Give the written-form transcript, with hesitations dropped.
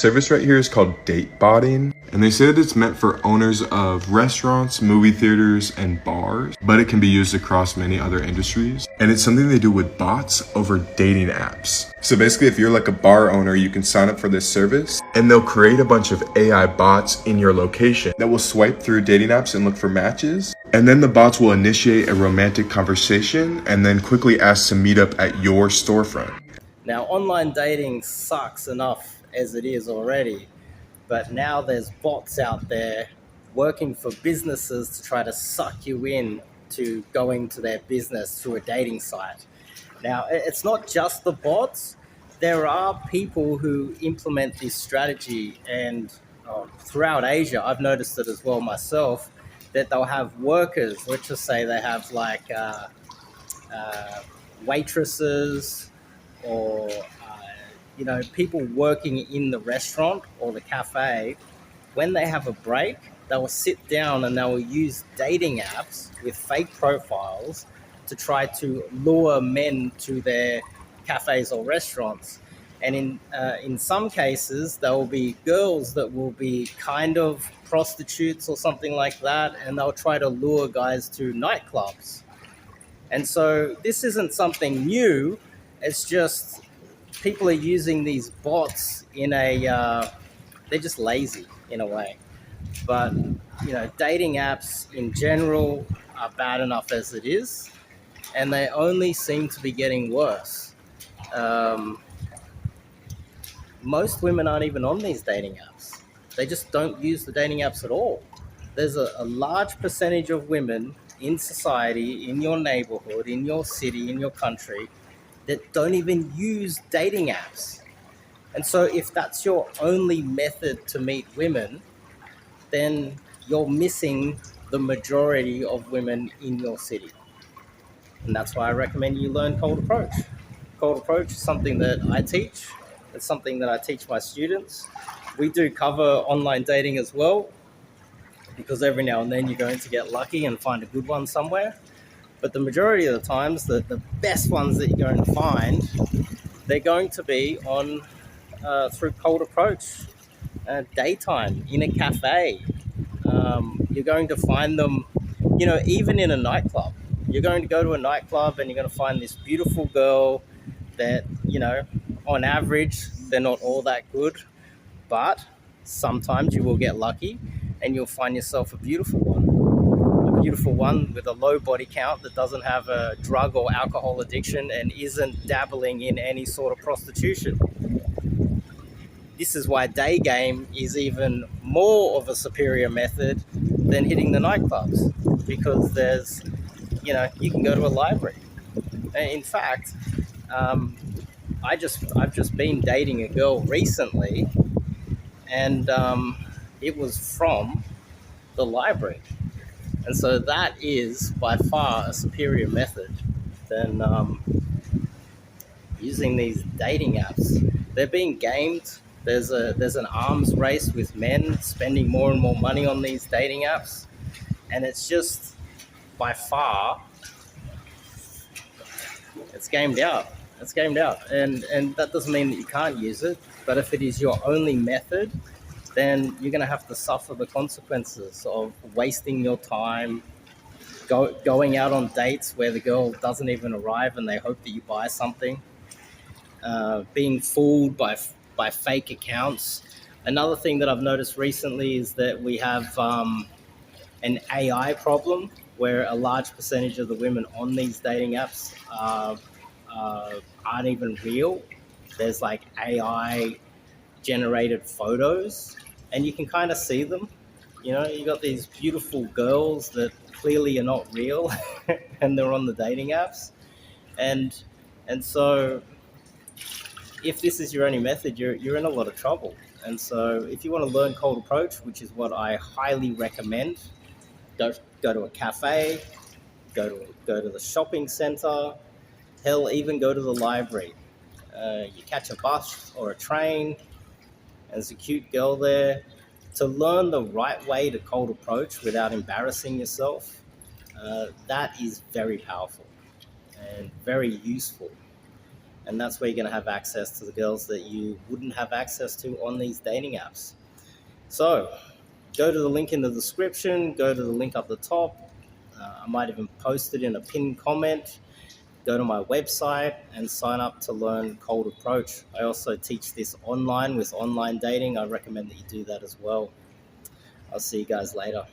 service right here is called date botting, and they say that it's meant for owners of restaurants, movie theaters, and bars, but it can be used across many other industries. And it's something they do with bots over dating apps. So basically, if you're like a bar owner, you can sign up for this service, and they'll create a bunch of AI bots in your location that will swipe through dating apps and look for matches. And then the bots will initiate a romantic conversation and then quickly ask to meet up at your storefront. Now, online dating sucks enough as it is already, but now there's bots out there working for businesses to try to suck you in to going to their business through a dating site. Now, it's not just the bots. There are people who implement this strategy, and throughout Asia, I've noticed it as well myself, that they'll have workers, let's just say they have like uh, waitresses or people working in the restaurant or the cafe. When they have a break, they will sit down and they will use dating apps with fake profiles to try to lure men to their cafes or restaurants. And in some cases, there will be girls that will be kind of prostitutes or something like that, and they'll try to lure guys to nightclubs. And so this isn't something new. It's just people are using these bots in they're just lazy in a way. But, dating apps in general are bad enough as it is, and they only seem to be getting worse. Um, Most women aren't even on these dating apps. They just don't use the dating apps at all. There's a large percentage of women in society, in your neighborhood, in your city, in your country, that don't even use dating apps. And so, if that's your only method to meet women, then you're missing the majority of women in your city. And that's why I recommend you learn cold approach. Cold approach is something that I teach. It's something that I teach my students. We do cover online dating as well, because every now and then you're going to get lucky and find a good one somewhere. But the majority of the times, the best ones that you're going to find, they're going to be on through cold approach, daytime, in a cafe. You're going to find them, even in a nightclub. You're going to go to a nightclub and you're going to find this beautiful girl that, on average, they're not all that good, but sometimes you will get lucky and you'll find yourself a beautiful one with a low body count that doesn't have a drug or alcohol addiction and isn't dabbling in any sort of prostitution. This is why day game is even more of a superior method than hitting the nightclubs, because you can go to a library. In fact, um, I've just been dating a girl recently, and it was from the library, and so that is by far a superior method than using these dating apps. They're being gamed. There's an arms race with men spending more and more money on these dating apps, and it's just by far it's gamed out. It's gamed out, and that doesn't mean that you can't use it. But if it is your only method, then you're going to have to suffer the consequences of wasting your time, going out on dates where the girl doesn't even arrive and they hope that you buy something, being fooled by fake accounts. Another thing that I've noticed recently is that we have an AI problem where a large percentage of the women on these dating apps aren't even real. There's like AI generated photos, and you can kind of see them. You got these beautiful girls that clearly are not real, and they're on the dating apps, and so if this is your only method, you're in a lot of trouble. And so if you want to learn cold approach, which is what I highly recommend, go to a cafe, go to the shopping center, hell, even go to the library. You catch a bus or a train, and there's a cute girl there. To learn the right way to cold approach without embarrassing yourself, that is very powerful and very useful. And that's where you're going to have access to the girls that you wouldn't have access to on these dating apps. So go to the link in the description, go to the link up the top. I might even post it in a pinned comment. Go to my website and sign up to learn Cold Approach. I also teach this online with online dating. I recommend that you do that as well. I'll see you guys later.